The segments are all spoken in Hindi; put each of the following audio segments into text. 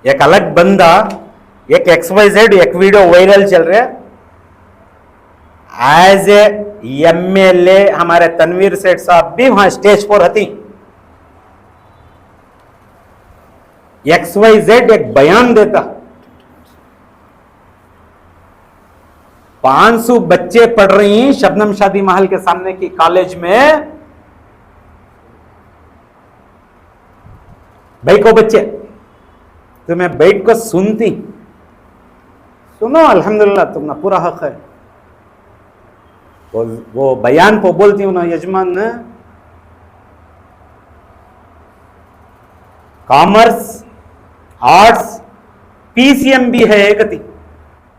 एक अलग बंदा, एक XYZ, एक वीडियो वायरल चल रहा है। एज ए MLA हमारे तनवीर सेठ साहब भी वहां स्टेज पर हती। XYZ एक बयान देता, 500 बच्चे पढ़ रही हैं शबनम शादी महल के सामने की कॉलेज में। भाई को बच्चे, तो मैं बैठ कर सुनती, सुनो अल्हम्दुलिल्लाह तुम्हारा पूरा हक है। वो बयान को बोलती हूं ना, यजमान ने कॉमर्स, आर्ट्स, PCM भी है एकती,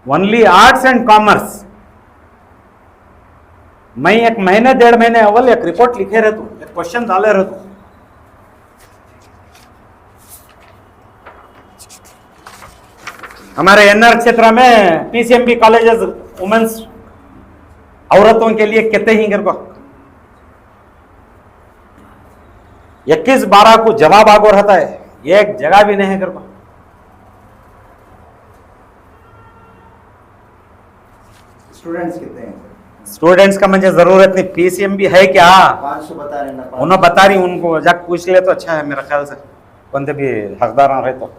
ओनली आर्ट्स एंड कॉमर्स। मैं एक महीने 1.5 महीने अव्वल एक रिपोर्ट लिखे रहता हूं, एक क्वेश्चन डाले रहता हूं। हमारे NR क्षेत्र में PCMB कॉलेजेस वुमेन्स औरतों के लिए कहते ही कर को 21-12 को जवाब आगो रहता है, एक जगह भी नहीं है कर को। स्टूडेंट्स कितने हैं? स्टूडेंट्स का मुझे जरूरत नहीं, PCMB है क्या 500 बता रहे हैं ना, उन्होंने बता रही, उनको जाकर पूछ ले तो अच्छा है मेरा ख्याल से, कौन भी हकदार रहे तो।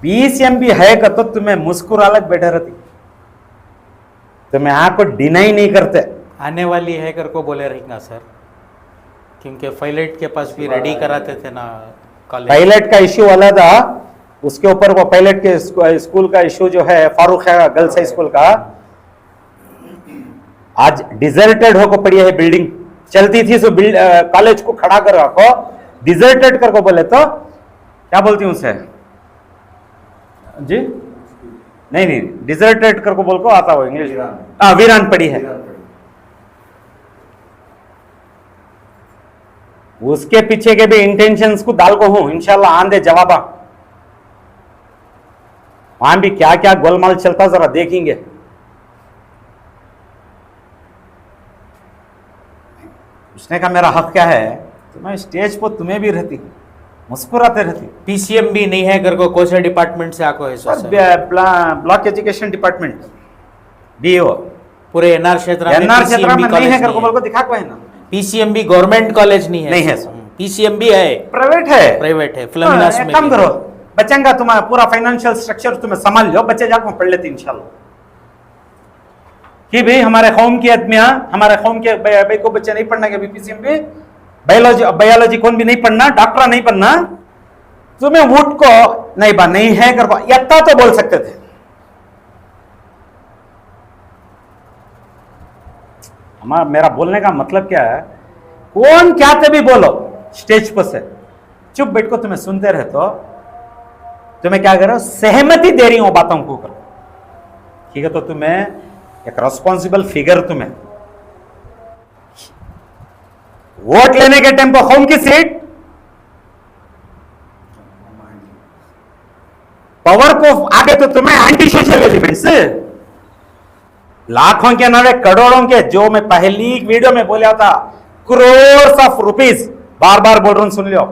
PCMB है का तो तुम्हें मुस्कुरा लग बैठे रहती, तुम्हें आपको डिनाई नहीं करते। आने वाली है कर को बोले रहेगा सर, क्योंकि पायलट के पास भी रेडी कराते थे ना कॉलेज। पायलट का इश्यू वाला था, उसके ऊपर वो पायलट के स्कूल का इश्यू जो है, फारूक है गर्ल्स हाई स्कूल का, आज डिजर्टेड होकर पड़ी है। बिल्डिंग चलती थी सो कॉलेज को खड़ा कर रखो, डिजर्टेड कर को बोले तो क्या बोलती हूं उसे जी, नहीं डिजर्टेड कर को बोल को आता हो इंग्लिश, वीरान पड़ी है। उसके पीछे के भी इंटेंशंस को डाल को हूं, इंशाल्लाह आंदे जवाबा। वहां भी क्या क्या गोलमाल चलता जरा देखेंगे। उसने कहा मेरा हक क्या है, तो मैं स्टेज पर तुम्हें भी रहती, मुस्कुराते रहती। PCMB नहीं है कर को कौन से डिपार्टमेंट से आको है sir? Block education department BO पूरे NR क्षेत्र में नहीं है कर को बोल को दिखा को है ना। PCMB गवर्नमेंट कॉलेज नहीं है? नहीं है सर, PCMB है प्राइवेट है। प्राइवेट है। फ्लमिनास में काम करो, बच्चों का तुम्हारा पूरा फाइनेंशियल स्ट्रक्चर तुम्हें संभाल लो, बच्चे जाकर पढ़ लेते इंशाल्लाह। कि भाई हमारे कौम की आदमियां, हमारे कौम के भाई को बच्चे नहीं पढ़ना, के PCMB बायोलॉजी कौन भी नहीं पढ़ना, डॉक्टर नहीं पढ़ना, तुम्हें वोट को नहीं है कर यत्ता तो बोल सकते थे। हमारा मेरा बोलने का मतलब क्या है, कौन क्या तभी बोलो स्टेज पर से, चुप बैठ को तुम्हें सुनते रहे तो तुम्हें क्या करो, सहमति दे रही हूं बातों को करो, ठीक है। तो तुम्हें एक रेस्पॉन्सिबल फिगर, तुम्हें वोट लेने के टाइम पर कौन की सीट, पावर को आगे तो तुम्हें एंटी सोशल एलिमेंट्स, लाखों के नारे करोड़ों के, जो मैं पहली वीडियो में बोला था, करोड़ ऑफ रुपीस, बार बार बोल रहा हूं सुन लो,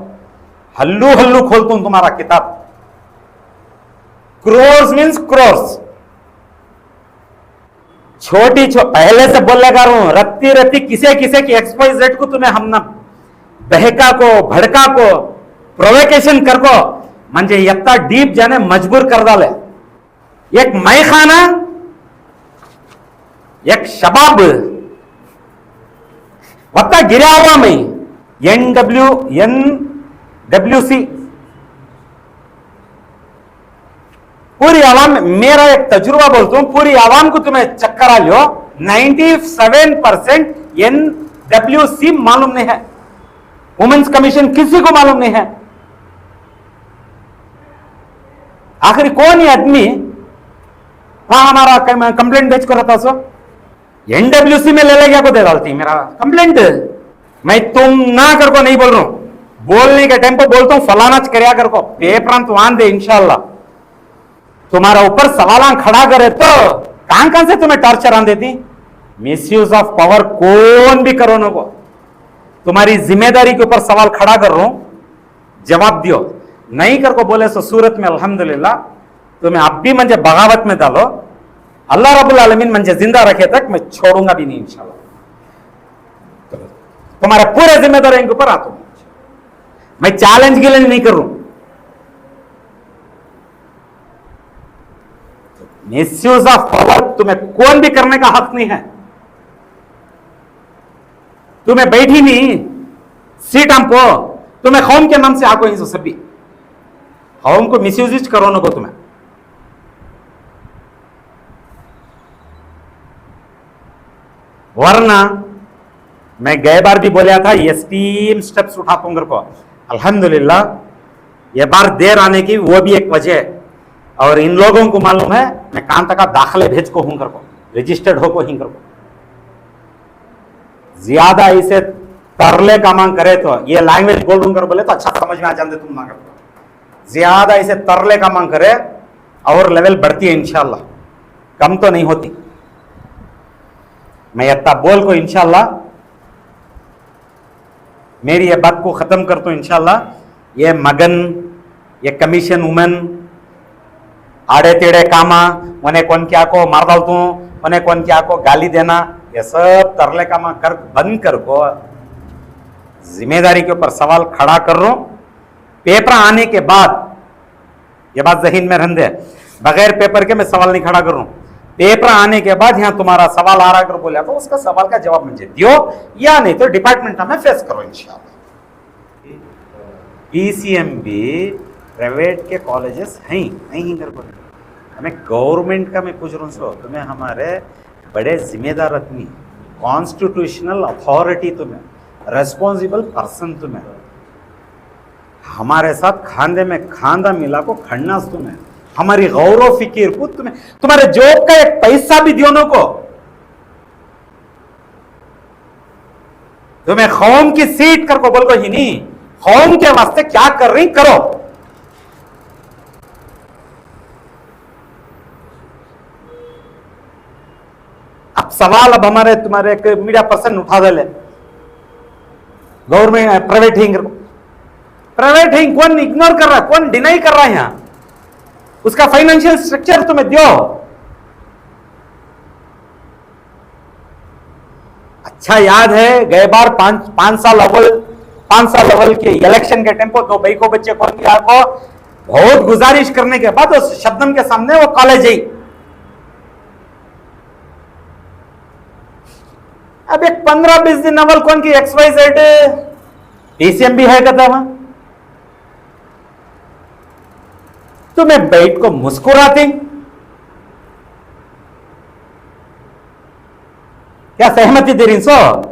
हल्लू हल्लू खोलता हूं तुम्हारा किताब। क्रोर्स मीन्स क्रोर्स, छोटी पहले से बोल लगा रहा हूं, रत्ती रत्ती किसे किसे की XYZ को तुम्हें हम ना बहका को, भड़का को, प्रोवोकेशन कर को म्हणजे यत्ता डीप जाने मजबूर कर डाले। एक मैं खाना, एक शबाब वत्ता गिरा हुआ में NWC पूरी आवाम, मेरा एक तजुर्बा बोलता हूं, पूरी आवाम को तुम्हें चक्कर आ लो, 97% NWC मालूम नहीं है, वुमेन्स कमीशन किसी को मालूम नहीं है। आखिर कौन ये आदमी वहां हमारा कंप्लेंट भेज कर रहा था, सो NWC में ले गया को दे डालती मेरा कंप्लेंट। मैं तुम ना कर को नहीं बोल रहा हूं, बोलने के टाइम पर बोलता हूं फलाना करया कर को, पेपर वहां दे इंशाल्लाह। तुम्हारा ऊपर सवाल खड़ा करे तो कहां से तुम्हें टॉर्चर आन देती, मिसयूज ऑफ पावर कौन भी करो ना को, तुम्हारी जिम्मेदारी के ऊपर सवाल खड़ा कर रहा हूं, जवाब दियो। नहीं कर को बोले सो सूरत में अल्हम्दुलिल्लाह तुम्हें अब भी मुझे बगावत में डालो, अल्लाह रब्बुल आलमीन मुझे जिंदा रखे तक मैं छोड़ूंगा भी नहीं इंशाल्लाह। तुम्हारे पूरे जिम्मेदारी के ऊपर आता हूं, मैं चैलेंज के लिए नहीं कर रहा हूं। मिसयूज ऑफ पावर तुम्हें कौन भी करने का हक नहीं है। तुम्हें बैठी नहीं सीट हमको, तुम्हें कौम के नाम से आको ही सभी कौम को मिसयूज करो ना को तुम्हें। वरना मैं गए बार भी बोला था ये स्टीम स्टेप्स उठाऊंगा को, अल्हम्दुलिल्लाह ये बार देर आने की वो भी एक वजह है। और इन लोगों को मालूम है मैं कहां तक दाखिले भेज को हूं कर को, रजिस्टर्ड हो को ही कर को। ज्यादा इसे तरले का मांग करे तो ये लैंग्वेज बोल दूंगा बोले तो अच्छा समझ में आ जाते तुम ना करते। ज्यादा इसे तरले का मांग करे और लेवल बढ़ती है इंशाल्लाह, कम तो नहीं होती। मैं इतना बोल को इंशाल्लाह मेरी ये बात को खत्म कर तो इंशाल्लाह ये मगन ये कमीशन वुमेन आड़े तेड़े कामा उन्हें कौन क्या को मार डालतू, उन्हें कौन क्या को गाली देना, ये सब तरले कामा कर बंद कर को जिम्मेदारी के ऊपर सवाल खड़ा कर रहा हूं। पेपर आने के बाद ये बात जहन में रहने दे, बगैर पेपर के मैं सवाल नहीं खड़ा कर रहा हूं। पेपर आने के बाद यहां तुम्हारा सवाल आ रहा कर बोला तो उसका सवाल का जवाब मुझे दियो, या नहीं तो डिपार्टमेंट में फेस करो इंशाल्लाह। पीसीएमबी प्राइवेट के कॉलेजेस हैं नहीं कर को, हमें गवर्नमेंट का मैं पूछ रहा हूँ सो तुम्हें हमारे बड़े जिम्मेदार आदमी, कॉन्स्टिट्यूशनल अथॉरिटी तुम्हें, रेस्पॉन्सिबल पर्सन तुम्हें, हमारे साथ खांधे में खांधा मिला को खड़ना तुम्हें, हमारी गौरव फिकीर को तुम्हें, तुम्हारे जॉब का एक पैसा भी दियो को, तुम्हें कौम की सीट कर को बोल को ही नहीं, कौम के वास्ते क्या कर रही करो। अब सवाल अब हमारे तुम्हारे एक मीडिया पर्सन उठा दे ले, गवर्नमेंट प्राइवेट हिंग, प्राइवेट हिंग कौन इग्नोर कर रहा है, कौन डिनाई कर रहा है यहां, उसका फाइनेंशियल स्ट्रक्चर तुम्हें दियो। अच्छा याद है गए बार 5 साल अव्वल के इलेक्शन के टेम्पो दो भाई को बच्चे कौन किया को बहुत गुजारिश करने के बाद उस शब्दम के सामने वो कॉलेज आई। अब एक 15-20 दिन अव्वल कौन की XYZ पीसीएम भी है कहता वहां, तुम्हें बैठ को मुस्कुराती क्या सहमति दे रही सो?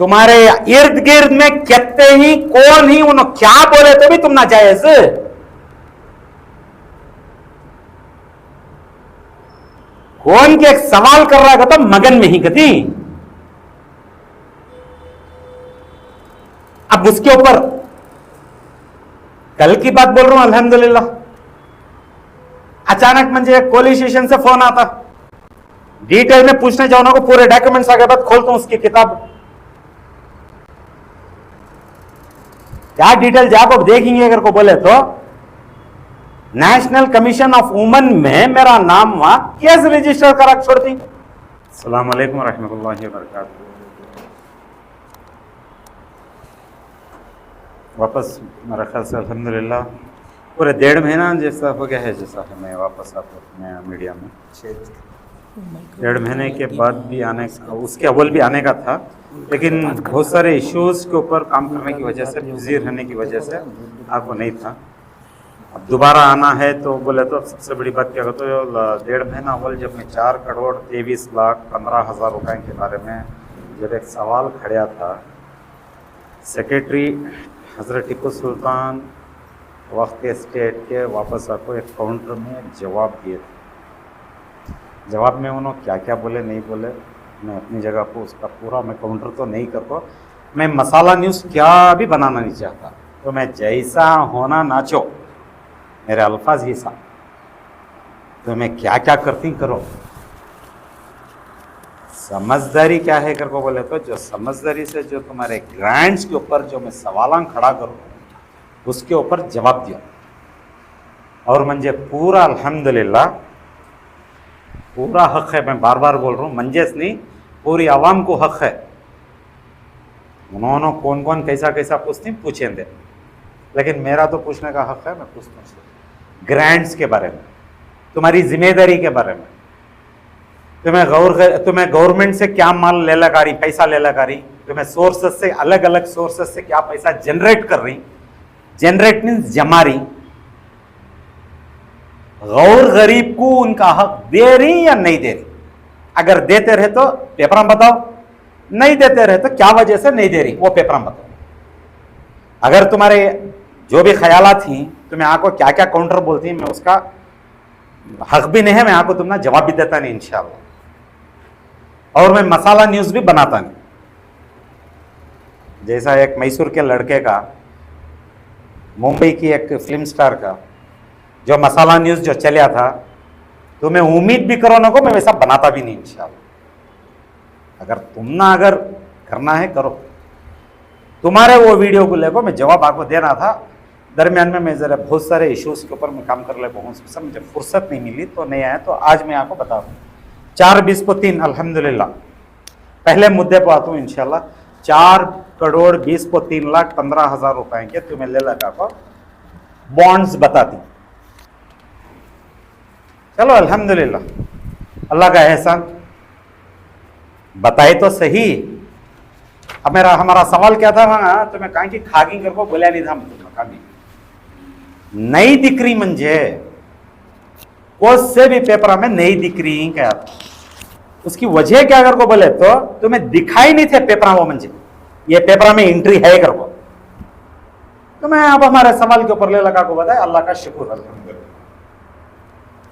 तुम्हारे इर्द गिर्द में कहते ही कौन ही उन्होंने क्या बोले तो भी तुम ना जायज, कौन के एक सवाल कर रहा है तो मगन में ही कथी। अब उसके ऊपर कल की बात बोल रहा हूं, अल्हम्दुलिल्लाह अचानक मुझे पुलिस स्टेशन से फोन आता, डिटेल में पूछने जाओ ना को पूरे डॉक्यूमेंट्स आगे बाद खोलता हूं उसकी किताब, क्या डिटेल जाको देखेंगे अगर को बोले तो नेशनल कमीशन ऑफ वुमेन में मेरा नाम वहां कैसे रजिस्टर करा छोड़ती। अस्सलाम वालेकुम रहमतुल्लाहि व बरकातहू। वापस मेरा ख्याल से अल्हम्दुलिल्लाह पूरे 1.5 महीना जैसा हो गया है, जैसा है मैं वापस आता हूँ मीडिया में। 1.5 महीने के बाद भी आने, उसके अव्वल भी आने का था, लेकिन बहुत सारे इश्यूज के ऊपर काम करने की वजह से, बिजी रहने की वजह से आपको नहीं था। अब दोबारा आना है तो बोले तो सबसे बड़ी बात क्या कहते हो, 1.5 महीना अव्वल जब मैं 4,23,15,000 रुपए के बारे में जब एक सवाल खड़ा था, सेक्रेटरी हज़रत टिप्पू सुल्तान वक्त स्टेट के वापस आपको एक काउंटर में जवाब दिए थे। जवाब में उन्होंने क्या क्या बोले नहीं बोले मैं अपनी जगह को उसका पूरा मैं काउंटर तो नहीं कर पा, मैं मसाला न्यूज़ क्या भी बनाना नहीं चाहता, तो मैं जैसा होना नाचो, मेरे अल्फाज ही सा, तो मैं क्या क्या करती करो। समझदारी क्या है कर को बोले तो जो समझदारी से जो तुम्हारे ग्रांट्स के ऊपर जो मैं सवाल खड़ा करूँ उसके ऊपर जवाब दिया। और मंजे पूरा अल्हम्दुलिल्लाह पूरा हक है, मैं बार बार बोल रहा हूँ, मंजेस नहीं पूरी आवाम को हक है। उन्होंने कौन कौन कैसा कैसा पूछती पूछेंगे, लेकिन मेरा तो पूछने का हक है, मैं पूछता हूँ ग्रांट्स के बारे में, तुम्हारी जिम्मेदारी के बारे में। तुम्हें गवर्नमेंट से क्या माल ले लगा रही, पैसा ले लगा रही, तुम्हें सोर्सेस से अलग अलग सोर्सेस से क्या पैसा जनरेट कर रही, जनरेट मीन्स जमा रही, गौर गरीब को उनका हक दे रही या नहीं दे रही। अगर देते रहे तो पेपर में बताओ, नहीं देते रहे तो क्या वजह से नहीं दे रही वो पेपर में बताओ। अगर तुम्हारे जो भी ख्यालात थी तुम्हें आपको क्या क्या काउंटर बोलती है, मैं उसका हक भी नहीं है, मैं आपको तुम्हारा जवाब भी देता नहीं इंशाल्लाह। और मैं मसाला न्यूज भी बनाता नहीं। जैसा एक मैसूर के लड़के का, मुंबई की एक फिल्म स्टार का जो मसाला न्यूज जो चला था, तो मैं उम्मीद भी करो ना को मैं वैसा बनाता भी नहीं इंशाल्लाह। अगर तुम ना अगर करना है करो। तुम्हारे वो वीडियो को लेकर मैं जवाब आपको देना था, दरमियान में मैं जरा बहुत सारे इश्यूज के ऊपर मैं काम कर ले बहुत सब मुझे फुर्सत नहीं मिली तो नहीं आया, तो आज मैं आपको बता दूँ 4-20-3 अल्हम्दुलिल्लाह। पहले मुद्दे पर आता हूँ इंशाल्लाह। 4,20,03,15,000 रुपए के तुम्हें ले लगा को बॉन्ड्स बताती। चलो अल्हम्दुलिल्लाह, अल्लाह का एहसान, बताए तो सही। अब हमारा सवाल क्या था वहां, तुम्हें कहा कि खागी कर को बोला नहीं था, खागी नहीं दिख रही मंजे कोस से भी पेपर में नहीं दिख रही क्या। उसकी वजह क्या कर को बोले तो तुम्हें दिखाई नहीं थे पेपर वो मंजे ये पेपर में एंट्री है कर को। तो मैं अब हमारे सवाल के ऊपर ले लगा को बताया, अल्लाह का शुक्र अल्हम्दुलिल्लाह।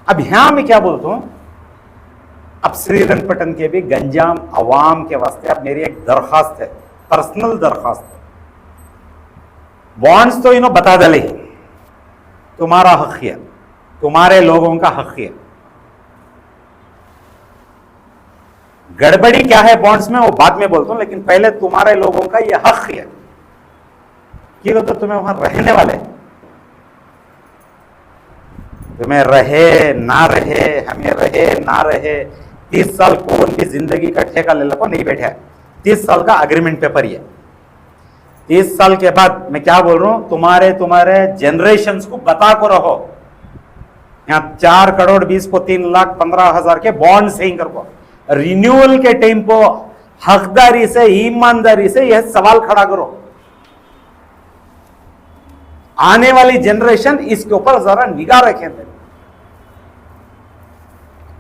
अब यहां मैं क्या बोलता हूं, अब श्रीरंगपट्टन के भी गंजाम अवाम के वास्ते अब मेरी एक दरखास्त है, पर्सनल दरखास्त है। बॉन्ड्स तो इन्हों बता दले, तुम्हारा हक है, तुम्हारे लोगों का हक है। गड़बड़ी क्या है बॉन्ड्स में वो बाद में बोलता हूं, लेकिन पहले तुम्हारे लोगों का ये हक है कि वो तो तुम्हें वहां रहने वाले, तुम्हें रहे ना रहे, हमें रहे ना रहे, 30 साल कौन भी जिंदगी का ठेका ले लो नहीं बैठा है। 30 साल का अग्रीमेंट पेपर ही है। 30 साल के बाद मैं क्या बोल रहा हूं, तुम्हारे जनरेशंस को बता को रहो। यहां 4,20,03,15,000 के बॉन्ड सही करो। रिन्यूअल के टाइम को हकदारी से ईमानदारी से यह सवाल खड़ा करो। आने वाली जनरेशन इसके ऊपर जरा निगाह रखें।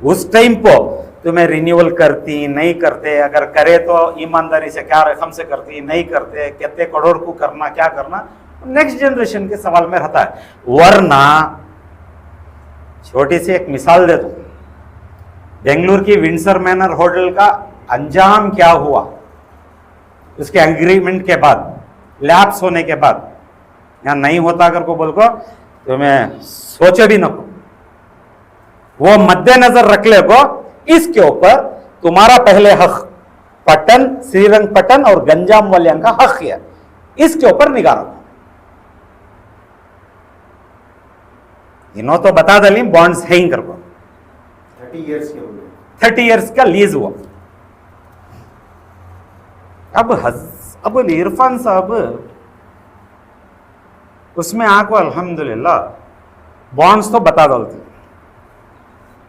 उस टाइम को तुम्हें रिन्यूअल करती नहीं करते, अगर करे तो ईमानदारी से क्या रकम से करती, नहीं करते कितने करोड़ को करना, क्या करना, नेक्स्ट जनरेशन के सवाल में रहता है। वरना छोटी सी एक मिसाल दे दूं, बेंगलुरु की विंडसर मैनर होटल का अंजाम क्या हुआ उसके एग्रीमेंट के बाद, लैप्स होने के बाद, यहां नहीं होता अगर को बोल को तो मैं सोचे भी न को, वो मद्देनजर रख ले को। इसके ऊपर तुम्हारा पहले हक पट्टन, श्रीरंगपट्टन और गंजाम वालियां का हक है, इसके ऊपर निगाह रखो। इन्हों तो बता दली बॉन्ड्स है ही कर 30 इयर्स के बोले, 30 इयर्स का लीज हुआ। अब इरफान साहब उसमें आको अल्हम्दुलिल्लाह बॉन्ड्स तो बता डालती।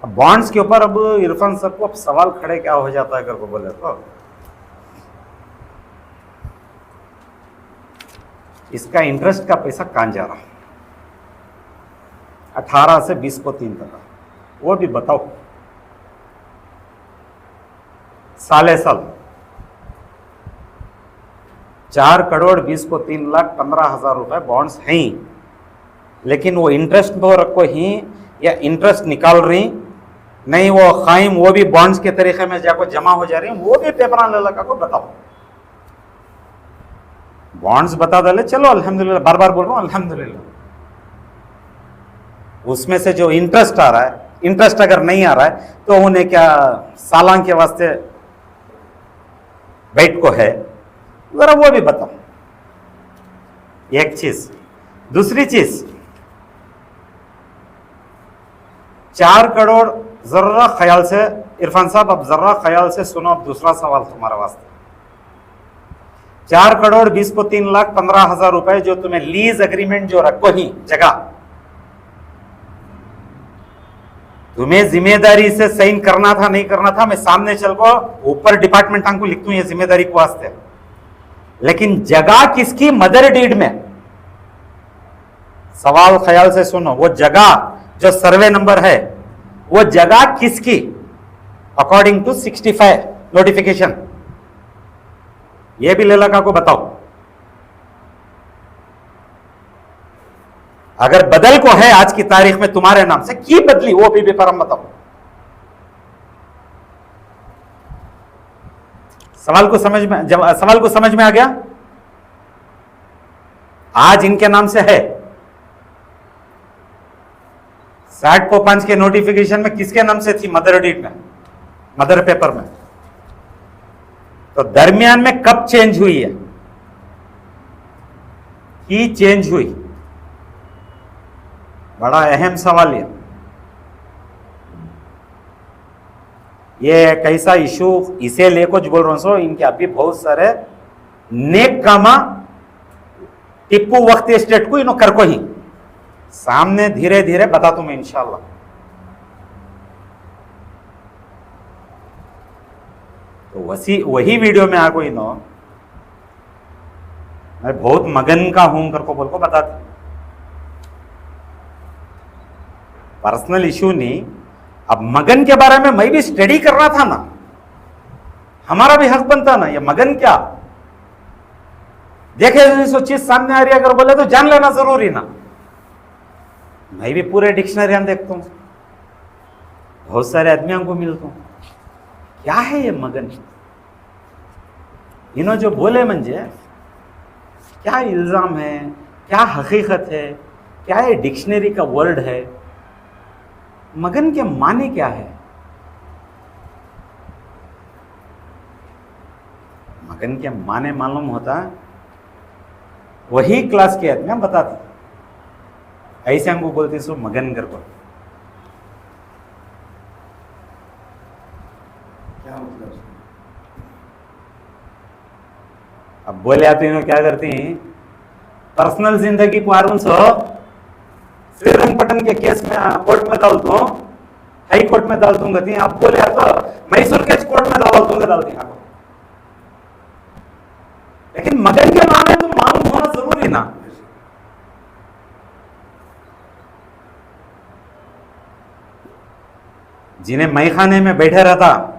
अब बॉन्ड्स के ऊपर अब इरफान साहब को अब सवाल खड़े क्या हो जाता है अगर को बोले तो, इसका इंटरेस्ट का पैसा कहां जा रहा, 18 से 20 को 3 तक, वो भी बताओ। साले साल 4,20,03,15,000 रुपए बॉन्ड्स हैं, लेकिन वो इंटरेस्ट तो रखो ही या इंटरेस्ट निकाल रही नहीं, वो खाइम वो भी बॉन्ड्स के तरीके में जाकर जमा हो जा रही है, वो भी पेपर ले लगा को बताओ। बॉन्ड्स बता डाले, चलो अल्हम्दुलिल्लाह, बार बार बोल रहा हूं अल्हम्दुलिल्लाह। उसमें से जो इंटरेस्ट आ रहा है, इंटरेस्ट अगर नहीं आ रहा है तो उन्हें क्या सालान के वास्ते वेट को है, जरा वो भी बताओ। एक चीज। दूसरी चीज, 4 करोड़, जरा ख्याल से इरफान साहब, अब जरा ख्याल से सुनो, अब दूसरा सवाल तुम्हारे वास्ते। 4 करोड़ 20 को 3,15,000 रुपए जो तुम्हें लीज एग्रीमेंट जो रखो ही जगह, तुम्हें जिम्मेदारी से साइन करना था नहीं करना था, मैं सामने चल को ऊपर डिपार्टमेंट को लिख दूं ये जिम्मेदारी को वास्ते, लेकिन जगह किसकी? मदर डीड में। सवाल ख्याल से सुनो, वो जगह जो सर्वे नंबर है वो जगह किसकी? अकॉर्डिंग टू 65 नोटिफिकेशन, ये भी लेलका को बताओ। अगर बदल को है आज की तारीख में तुम्हारे नाम से, की बदली वो भी परम बताओ। सवाल को समझ में आ गया? आज इनके नाम से है, 60/5 के नोटिफिकेशन में किसके नाम से थी? मदर डीड में, मदर पेपर में। तो दरमियान में कब चेंज हुई है? की चेंज हुई? बड़ा अहम सवाल है ये। कैसा इशू इसे लेकर बोल रहा हूं सो, इनके अभी बहुत सारे नेक कामा टिप्पू वक्त स्टेट को इन्हों कर को ही सामने धीरे धीरे बता दूं मैं इंशाल्लाह। तो वही वीडियो में आको इन्हों मैं बहुत मगन का हूं कर को बोल को बताती। पर्सनल इशू नहीं, अब मगन के बारे में मैं भी स्टडी कर रहा था ना, हमारा भी हक बनता ना। ये मगन क्या देखे सो चीज सामने आ रही है अगर बोले तो जान लेना जरूरी ना। मैं भी पूरे डिक्शनरी देखता हूं, बहुत सारे आदमियों को मिलता हूं, क्या है ये मगन? इन्हों जो बोले मंजे क्या इल्जाम है, क्या हकीकत है, क्या ये डिक्शनरी का वर्ड है? मगन के माने क्या है? मगन के माने मालूम होता वही क्लास के आदमी बताते, ऐसे हमको बोलते सो मगन कर को। क्या मतलब? अब बोले आते हैं क्या करती हैं, पर्सनल जिंदगी को आरून सो श्रीरंगपट्टन के केस में कोर्ट में डाल दूं, हाई कोर्ट में डाल दूंगा। आप बोले तो मैसूर के कोर्ट में डाल दूंगा, डाल देंगे आपको। लेकिन मगन के मामले तो मालूम होना जरूरी ना। जिन्हें मैखाने में बैठे रहता,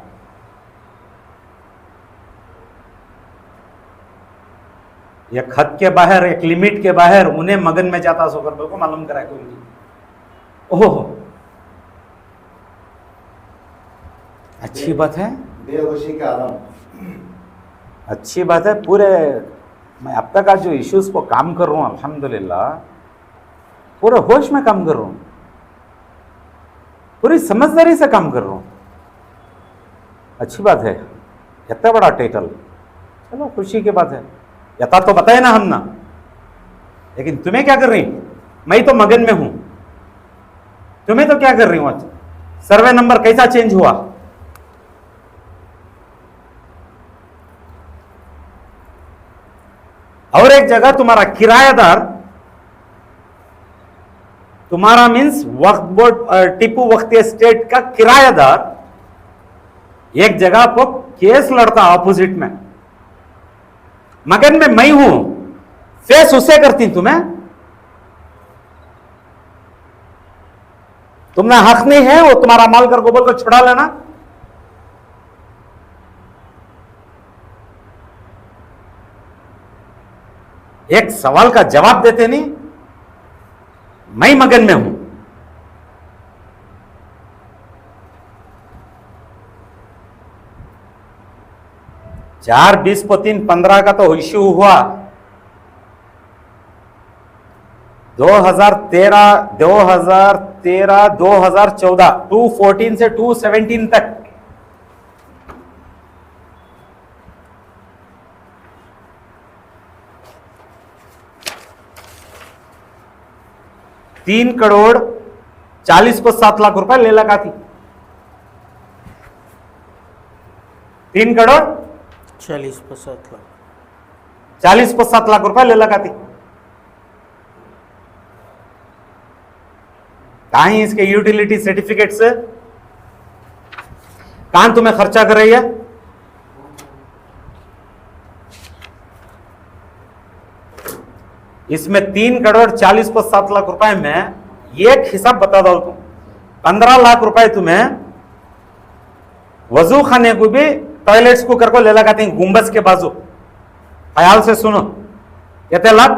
या खत के बाहर, एक लिमिट के बाहर उन्हें मगन में जाता सोकर को मालूम कराए कोई नहीं। ओह अच्छी बात है, बेहोशी का आलम। अच्छी बात है। पूरे मैं अब तक आज जो इश्यूज को काम कर रहा हूं अल्हम्दुलिल्लाह, पूरे होश में काम कर रहा हूं, पूरी समझदारी से काम कर रहा हूं। अच्छी बात है, इतना बड़ा टाइटल, चलो खुशी की बात है। यथा तो बताए ना हम ना, लेकिन तुम्हें क्या कर रही? मैं तो मगन में हूं, तुम्हें तो क्या कर रही हूं? आज सर्वे नंबर कैसा चेंज हुआ? और एक जगह तुम्हारा किराएदार, तुम्हारा मीन्स वक्फ बोर्ड टिप्पू वक्त स्टेट का किराएदार एक जगह पर केस लड़ता ऑपोजिट में, मगन में मैं हूं, फेस उससे करती तुम्हें। तुमने हक नहीं है वो तुम्हारा माल कर गोबर को छुड़ा लेना। एक सवाल का जवाब देते नहीं, मैं मगन में हूं। चार 20 को 3/15 का तो इश्यू हुआ। 2013, 2014 214 से 217 तक 3,40,07,00,000 रुपए ले लगा थी। 40,07,00,000 40,07,00,000 रुपए ले लगा थी। कहां है इसके यूटिलिटी सर्टिफिकेट से? कहां तुम्हें खर्चा कर रही है? इसमें 3,40,07,00,000 रुपए में एक हिसाब बता दो तुम, 15 लाख रुपए तुम्हें वजू खाने को भी टॉयलेट्स को कर को ले लगाते हैं गुंबज के बाजू। ख्याल से सुनो, कितने लाख?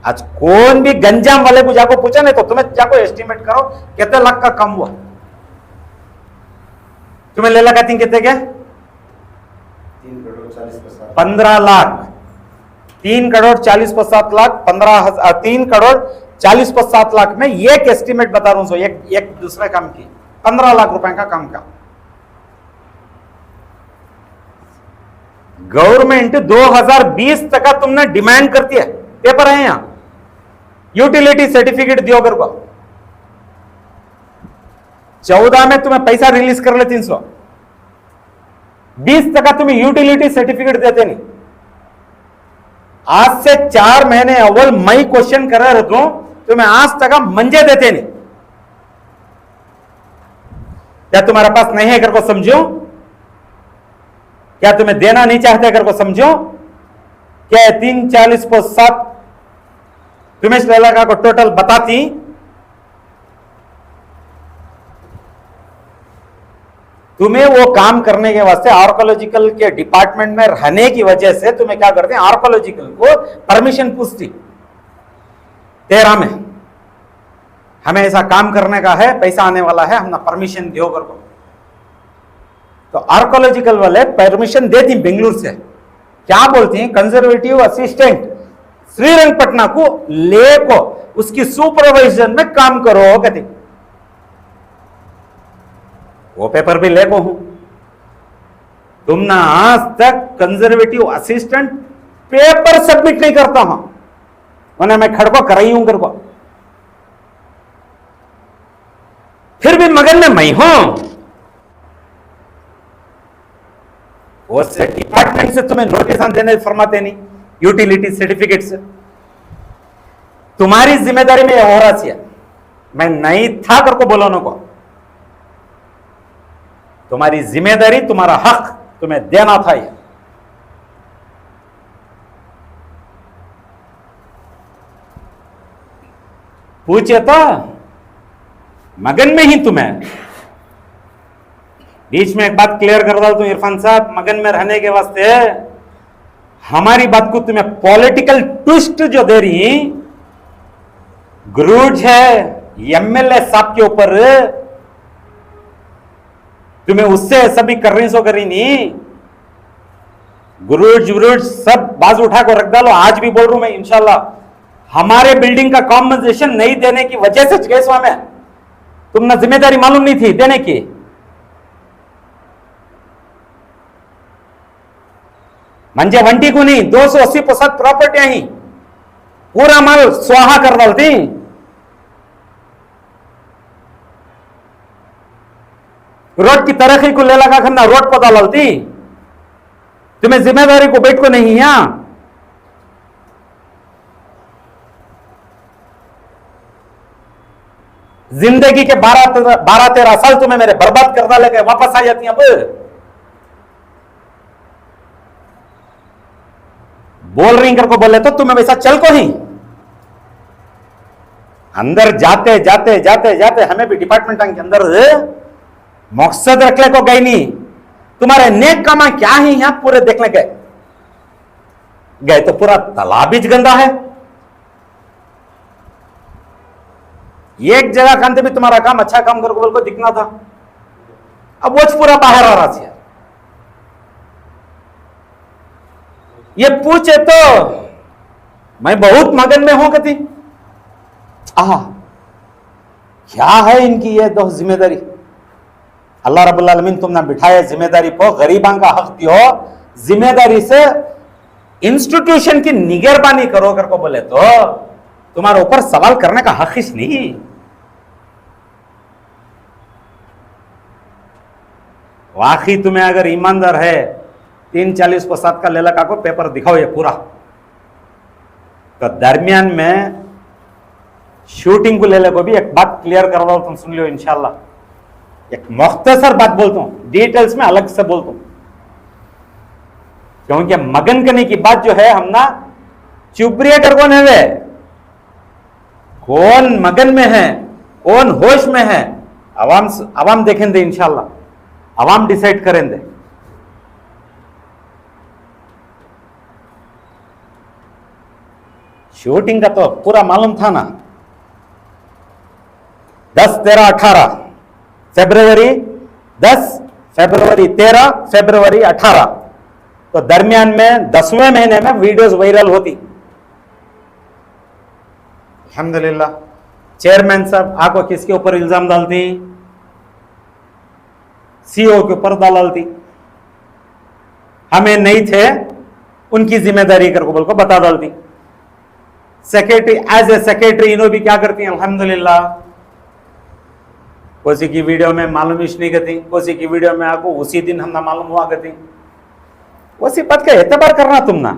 आज कौन भी गंजाम वाले को जाको पूछा नहीं तो तुम्हें जाको एस्टिमेट करो कितने लाख का कम हुआ। तुम्हें ले लगाती कितने के? 3,40,07,00,000 15 लाख। 3,40,07,00,000 15,000 3,40,07,00,000 में एक एस्टिमेट बता रहा हूं। एक दूसरे काम की 15 लाख रुपए का काम का गवर्नमेंट 2020 तक का तुमने डिमांड करती है। पेपर है यहां, यूटिलिटी सर्टिफिकेट दियो कर को 14 में तुम्हें पैसा रिलीज कर ले 300, 20 तक का तुम्हें यूटिलिटी सर्टिफिकेट देते नहीं। आज से 4 महीने अव्वल मई क्वेश्चन कर रहे रहता हूं, तुम्हें आज तक मंजे देते नहीं। क्या तुम्हारे पास नहीं है कर को समझो? क्या तुम्हें देना नहीं चाहते कर को समझो? क्या 3,40,07 तुम्हें इस लगा को टोटल बताती? तुम्हें वो काम करने के वास्ते आर्कोलॉजिकल के डिपार्टमेंट में रहने की वजह से तुम्हें क्या करते हैं, आर्कोलॉजिकल को परमिशन पूछती 13 में हमें ऐसा काम करने का है, पैसा आने वाला है, हम परमिशन दो कर को। तो आर्कोलॉजिकल वाले परमिशन देती बेंगलुरु से। क्या बोलती हैं? कंजर्वेटिव असिस्टेंट श्रीरंगपटना को ले को उसकी सुपरवाइजन में काम करो कहती। वो पेपर भी ले को हूं। तुम ना आज तक कंजर्वेटिव असिस्टेंट पेपर सबमिट नहीं करता हूं, उन्हें मैं खड़को कराई हूं कर को। फिर भी मगन में मैं हूं। उस डिपार्टमेंट से तुम्हें नोटिस देने फरमाते नहीं, यूटिलिटी सर्टिफिकेट से। तुम्हारी जिम्मेदारी में यह हो रहा है, मैं नहीं था कर को बोलो को। तुम्हारी जिम्मेदारी, तुम्हारा हक तुम्हें देना था। ये पूछे तो मगन में ही तुम्हें बीच में एक बात क्लियर कर डाल, तो इरफान साहब मगन में रहने के वास्ते हमारी बात को तुम्हें पॉलिटिकल ट्विस्ट जो दे रही गुरूज है एमएलए साहब के ऊपर, तुम्हें उससे सभी कर रही सो करी नहीं। गुरूज सब बाजू उठा को रख डालो। आज भी बोल रहा हूं मैं, इंशाल्लाह हमारे बिल्डिंग का कॉम्पनसेशन नहीं देने की वजह से केसवा में तुमने जिम्मेदारी मालूम नहीं थी देने की। मंजे वंटी को नहीं, 280% प्रॉपर्टियां ही पूरा माल स्वाहा कर डालती। रोड की तरक्की को ले लगा करना, रोड पता डालती। तुम्हें जिम्मेदारी को बैठ को नहीं है। जिंदगी के 12-13 साल तुम्हें मेरे बर्बाद कर डाले के वापस आ जाती हैं। अब बोल रही कर को बोले तो तुम्हें वैसा चल को ही अंदर जाते जाते जाते जाते हमें भी डिपार्टमेंट के अंदर मकसद रखने को गई नहीं। तुम्हारे नेक कामा क्या ही यहां पूरे देखने गए तो पूरा तालाब ही गंदा है। एक जगह कांते भी तुम्हारा काम अच्छा काम कर बोल को दिखना था, अब वो पूरा बाहर आ रहा है। ये पूछे तो मैं बहुत मगन में हूं कति क्या है इनकी ये दो जिम्मेदारी। अल्लाह रब्बुल आलमीन तुमने बिठाए जिम्मेदारी को, गरीबां का हक दियो, जिम्मेदारी से इंस्टीट्यूशन की निगरानी करो कर को बोले तो तुम्हारे ऊपर सवाल करने का हक ही नहीं। वाकई तुम्हें अगर ईमानदार है 340/7 का लेला का को पेपर दिखाओ ये पूरा। तो दरमियान में शूटिंग को लेले को भी एक बात क्लियर करवा तुम सुन लियो इंशाल्लाह। एक मुख्तसर बात बोलता हूं, डिटेल्स में अलग से बोलता हूं, क्योंकि मगन करने की बात जो है हम ना चुपरिएटर कौन है वे, कौन मगन में है, कौन होश में है, अवाम देखेंगे इंशाल्लाह, अवाम डिसाइड करेंगे। शूटिंग का तो पूरा मालूम था ना, 10, 13, 18 फरवरी, 10 फरवरी, 13 फरवरी, 18, तो दरमियान में 10वें महीने में वीडियोस वायरल होती। अल्हम्दुलिल्लाह। चेयरमैन साहब आपको किसके ऊपर इल्जाम डालती, सीईओ के ऊपर डालती, हमें नहीं थे उनकी जिम्मेदारी कर को बोल को बता डालती। सेक्रेटरी एज ए सेक्रेटरी इन्हों भी क्या करती हैं अल्हम्दुलिल्लाह, कोसी की वीडियो में मालूम ही नहीं करती, कोसी की वीडियो में आपको उसी दिन हम ना मालूम हुआ करती। उसी बात का एतबार करना तुम ना,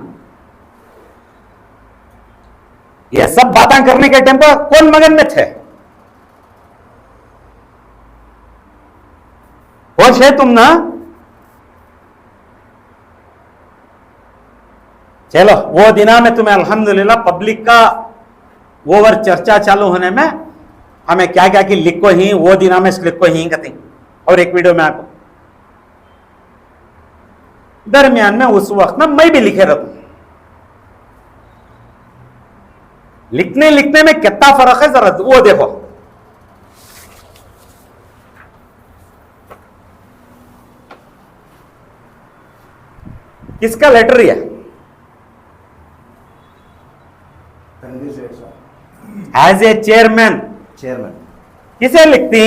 ये सब बातें करने के टाइम पर कौन मगन में थे, होश है तुम ना। चलो वो दिना में तुम्हें अल्हम्दुलिल्लाह पब्लिक का ओवर चर्चा चालू होने में हमें क्या क्या की लिखो ही वो दिना में लिखो ही कहती। और एक वीडियो में आपको दरमियान में उस वक्त में मैं भी लिखे रहता हूं। लिखने लिखने में कितना फर्क है जरा वो देखो। किसका लेटर है, तनवीर सेठ साहब एज ए चेयरमैन चेयरमैन। किसे लिखती,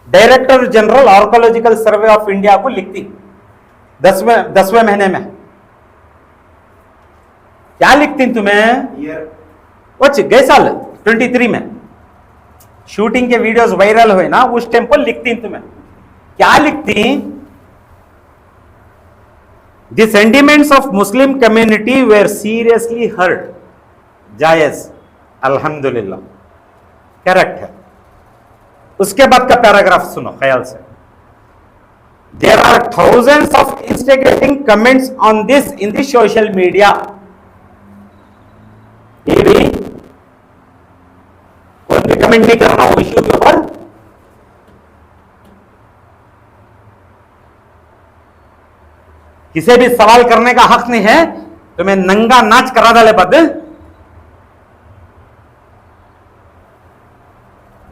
director general archaeological survey of India को लिखती 10वें महीने में। क्या लिखती तुम्हें, ईयर कुछ गए साल 23 में शूटिंग के वीडियोस वायरल हुए ना, उस टाइम पर लिखती तुम्हें क्या लिखती, the sentiments of Muslim community were seriously hurt. जायज, अल्हम्दुलिल्लाह, करेक्ट है। उसके बाद का पैराग्राफ सुनो ख्याल से। There are thousands of instigating comments on this in the social media. ये भी कोई भी कमेंट नहीं करना हो इश्यू के ऊपर। किसी भी सवाल करने का हक नहीं है, तुम्हें नंगा नाच करा डाले पद।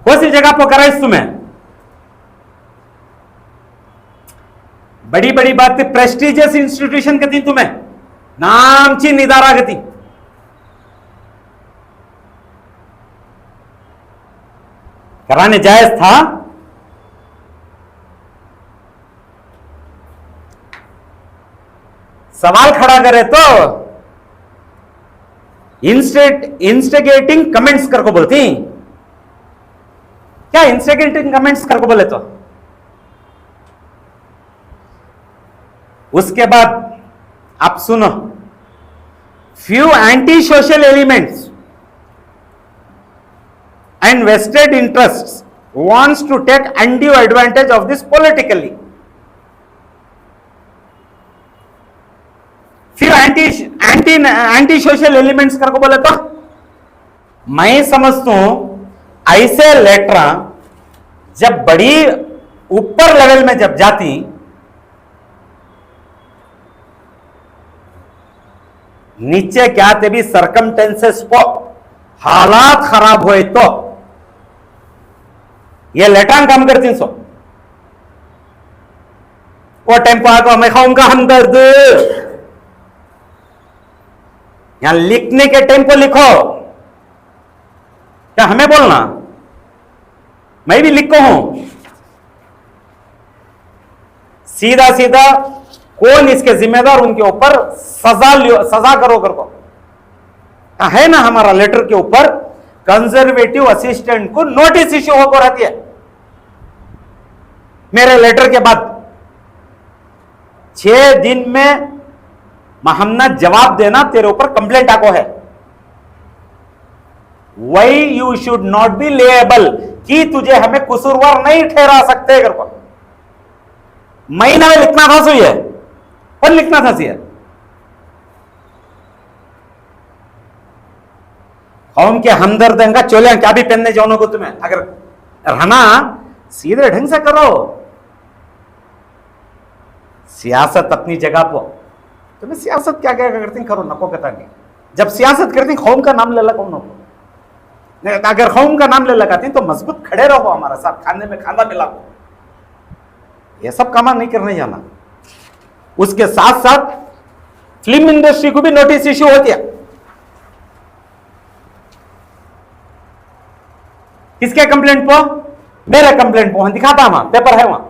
कौन सी जगह पर कराइस तुम्हें, बड़ी बड़ी बात प्रेस्टिजियस इंस्टीट्यूशन कहती तुम्हें, नामची निदारा कहती। कराने जायज था, सवाल खड़ा करे तो इंस्टिगेटिंग कमेंट्स कर को बोलती। क्या इंस्टिगेटिंग कमेंट्स कर को बोले तो। उसके बाद आप सुनो, few anti social elements and vested interests wants to take undue advantage of this politically. फिर एंटी सोशल एलिमेंट्स कर को बोले तो मैं समझता हूं ऐसे लेटर जब बड़ी ऊपर लेवल में जब जाती, नीचे क्या थे भी सरकमटेंसेस को हालात खराब हुए तो ये लेटान काम करती सो। वो टेम्पो आको मैं खाऊंगा हमदर्द, यहां लिखने के टेम्पो लिखो, क्या हमें बोलना, मैं भी लिखो हूं। सीधा सीधा कौन इसके जिम्मेदार, उनके ऊपर सजा करो कर को। है ना हमारा लेटर के ऊपर कंजर्वेटिव असिस्टेंट को नोटिस इश्यू होकर रहती है मेरे लेटर के बाद 6 दिन में हमने जवाब देना तेरे ऊपर कंप्लेंट आको है। Why you should not be label कि तुझे हमें कसूरवार नहीं ठहरा सकते। कर को महीना में लिखना था सो है पर लिखना था सी कौन के हमदर्द का चोले क्या भी पहनने जाओ को तुम्हें अगर रहना सीधे ढंग से करो। सियासत अपनी जगह पर तुम्हें सियासत क्या क्या करती करो नको कहता नहीं। जब सियासत करती कौम का नाम ले लगा नको नहीं, अगर कौम का नाम ले लगाती तो मजबूत खड़े रहो हमारे साथ खाने में खाना मिलाओ। ये सब काम नहीं करने जाना। उसके साथ साथ फिल्म इंडस्ट्री को भी नोटिस इश्यू हो गया। किसके कंप्लेंट पर? मेरे कंप्लेंट पर दिखाता वहां पेपर है वहां।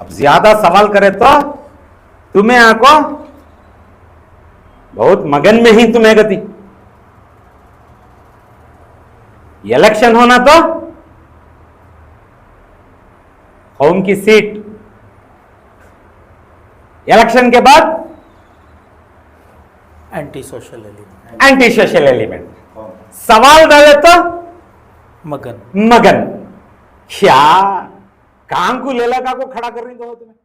अब ज्यादा सवाल करे तो तुम्हें आको बहुत मगन में ही तुम्हें गति। इलेक्शन होना तो कौम की सीट, इलेक्शन के बाद anti social element, anti social element. सवाल डाले तो मगन। मगन। क्या काम को ले लगा को खड़ा कर रही तो तुम्हें